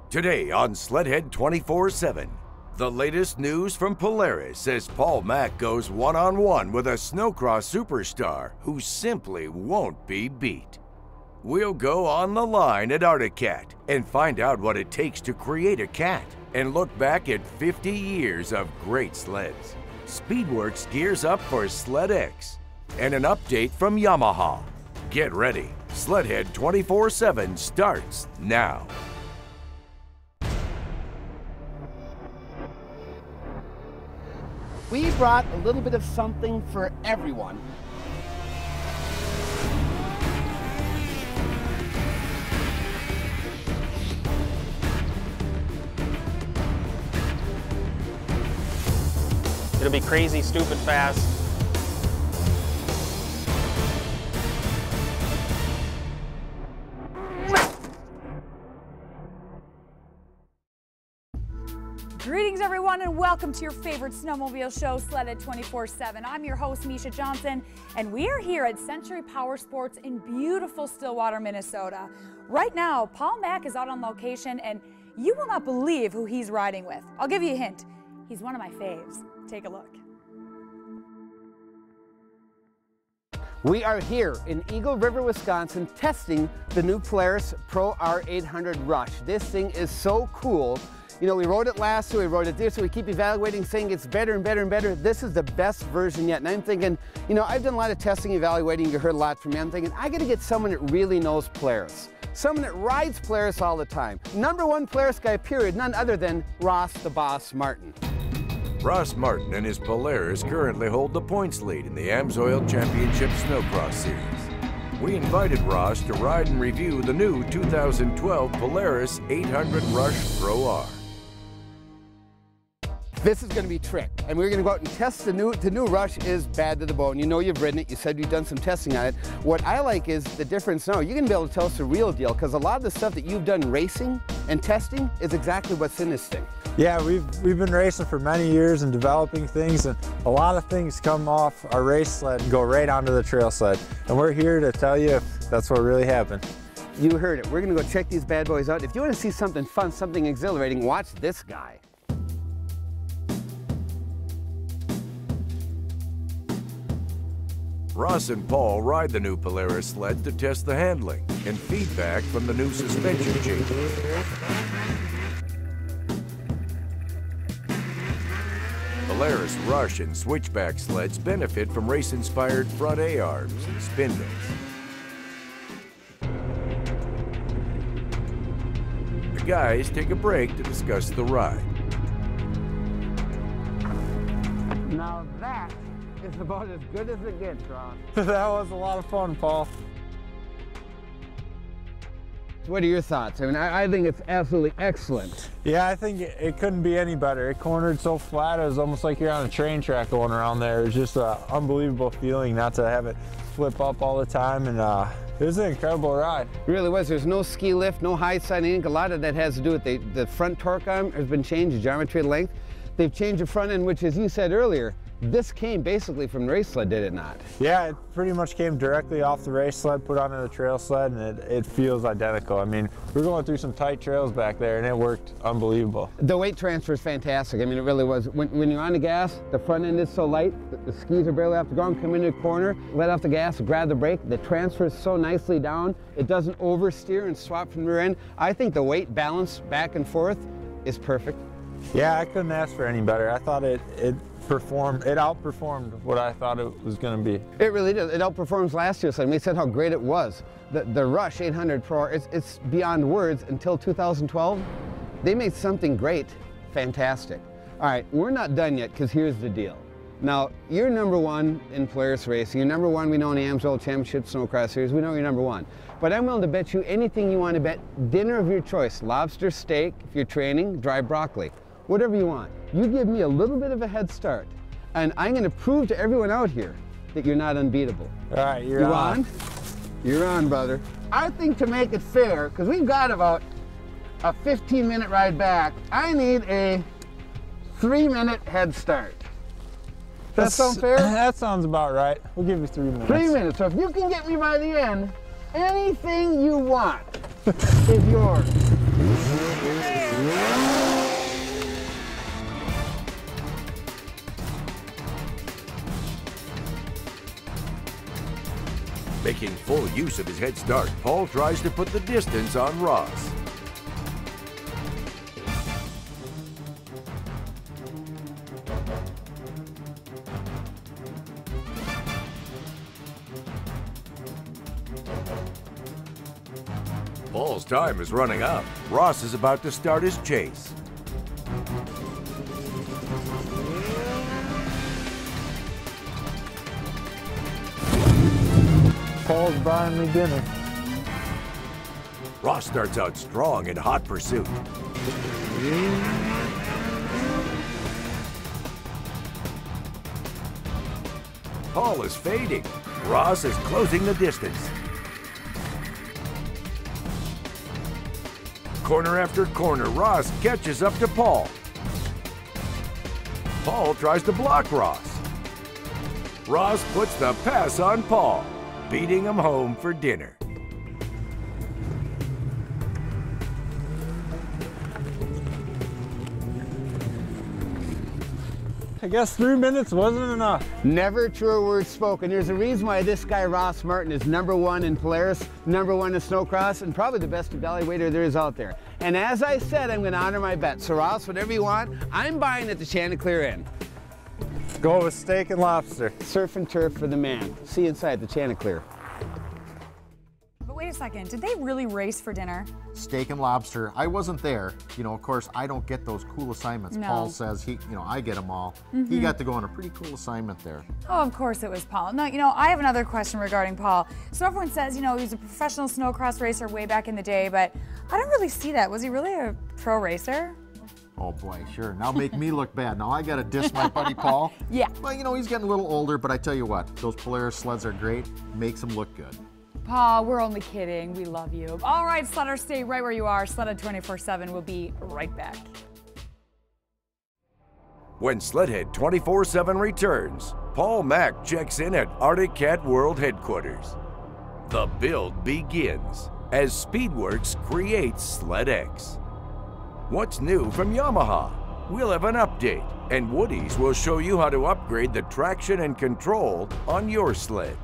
Today on Sledhead 24/7, the latest news from Polaris as Paul Mack goes one-on-one with a snowcross superstar who simply won't be beat. We'll go on the line at Arctic and find out what it takes to create a cat and look back at 50 years of great sleds. Speedworks gears up for sled-x and an update from Yamaha. Get ready, Sledhead 24/7 starts now. We brought a little bit of something for everyone. It'll be crazy, stupid fast. Greetings everyone and welcome to your favorite snowmobile show, Sledhead 24/7. I'm your host, Misha Johnson, and we are here at Century Power Sports in beautiful Stillwater, Minnesota. Right now, Paul Mack is out on location and you will not believe who he's riding with. I'll give you a hint. He's one of my faves. Take a look. We are here in Eagle River, Wisconsin, testing the new Polaris Pro R800 Rush. This thing is so cool. You know, we rode it last year, we rode it this year, we keep evaluating, saying it's better and better and better. This is the best version yet. And I'm thinking, you know, I've done a lot of testing, evaluating, you heard a lot from me. I'm thinking, I gotta get someone that really knows Polaris. Someone that rides Polaris all the time. #1 Polaris guy, period, none other than Ross the Boss Martin. Ross Martin and his Polaris currently hold the points lead in the AMSOIL Championship Snocross Series. We invited Ross to ride and review the new 2012 Polaris 800 Rush Pro R. This is going to be trick, and we're going to go out and test the new Rush is bad to the bone. You know you've ridden it, you said you've done some testing on it. What I like is the difference now. You're going to be able to tell us the real deal, because a lot of the stuff that you've done racing and testing is exactly what's in this thing. Yeah, we've been racing for many years and developing things, and a lot of things come off our race sled and go right onto the trail sled. And we're here to tell you if that's what really happened. You heard it. We're going to go check these bad boys out. If you want to see something fun, something exhilarating, watch this guy. Ross and Paul ride the new Polaris sled to test the handling and feedback from the new suspension changes. Polaris Rush and Switchback sleds benefit from race-inspired front A-arms and spindles. The guys take a break to discuss the ride. Now that is about as good as it gets, Ross. That was a lot of fun, Paul. What are your thoughts? I mean, I think it's absolutely excellent. Yeah, I think it couldn't be any better. It cornered so flat, it was almost like you're on a train track going around there. It was just an unbelievable feeling not to have it flip up all the time, and it was an incredible ride. It really was. There's no ski lift, no high side. I think a lot of that has to do with the front torque arm has been changed, the geometry of length. They've changed the front end, which, as you said earlier, this came basically from the race sled, did it not? Yeah, it pretty much came directly off the race sled, put onto the trail sled, and it feels identical. I mean, we're going through some tight trails back there, and it worked unbelievable. The weight transfer is fantastic. I mean, it really was. When you're on the gas, the front end is so light, the skis are barely off the ground, come into the corner, let off the gas, grab the brake. The transfer is so nicely down. It doesn't oversteer and swap from the rear end. I think the weight balance back and forth is perfect. Yeah, I couldn't ask for any better. I thought it outperformed what I thought it was going to be. It really did. It outperforms last year's sled. We said how great it was. The Rush 800 Pro, it's beyond words. Until 2012, they made something great, fantastic. All right, we're not done yet, because here's the deal. Now, you're #1 in Polaris racing. You're #1, we know, in the AMSOIL Championship Snocross Series. We know you're #1. But I'm willing to bet you anything you want to bet. Dinner of your choice, lobster, steak, if you're training, dry broccoli. Whatever you want. You give me a little bit of a head start, and I'm going to prove to everyone out here that you're not unbeatable. All right, you're on. You're on, brother. I think to make it fair, because we've got about a 15-minute ride back, I need a 3-minute head start. That sound fair? That sounds about right. We'll give you 3 minutes. 3 minutes. So if you can get me by the end, anything you want is yours. Making full use of his head start, Paul tries to put the distance on Ross. Paul's time is running out. Ross is about to start his chase. Paul's buying me dinner. Ross starts out strong in hot pursuit. Paul is fading. Ross is closing the distance. Corner after corner, Ross catches up to Paul. Paul tries to block Ross. Ross puts the pass on Paul, beating him home for dinner. I guess 3 minutes wasn't enough. Never truer words spoken. There's a reason why this guy, Ross Martin, is #1 in Polaris, #1 in Snocross, and probably the best evaluator there is out there. And as I said, I'm going to honor my bet. So Ross, whatever you want, I'm buying at the Chanticleer Inn. Go with steak and lobster. Surf and turf for the man. See you inside the Chanticleer. But wait a second, did they really race for dinner? Steak and lobster. I wasn't there. You know, of course, I don't get those cool assignments. No. Paul says I get them all. He got to go on a pretty cool assignment there. Oh, of course it was Paul. No, I have another question regarding Paul. So everyone says, he was a professional snowcross racer way back in the day, but I don't really see that. Was he really a pro racer? Oh boy, sure. Now make me look bad. Now I got to diss my buddy Paul. Yeah. Well, he's getting a little older, but I tell you what, those Polaris sleds are great. Makes them look good. Paul, we're only kidding. We love you. All right, Sledder, stay right where you are. Sledder 24/7 will be right back. When Sledhead 24/7 returns, Paul Mack checks in at Arctic Cat World Headquarters. The build begins as Speedworks creates sled-x. What's new from Yamaha? We'll have an update, and Woody's will show you how to upgrade the traction and control on your sled.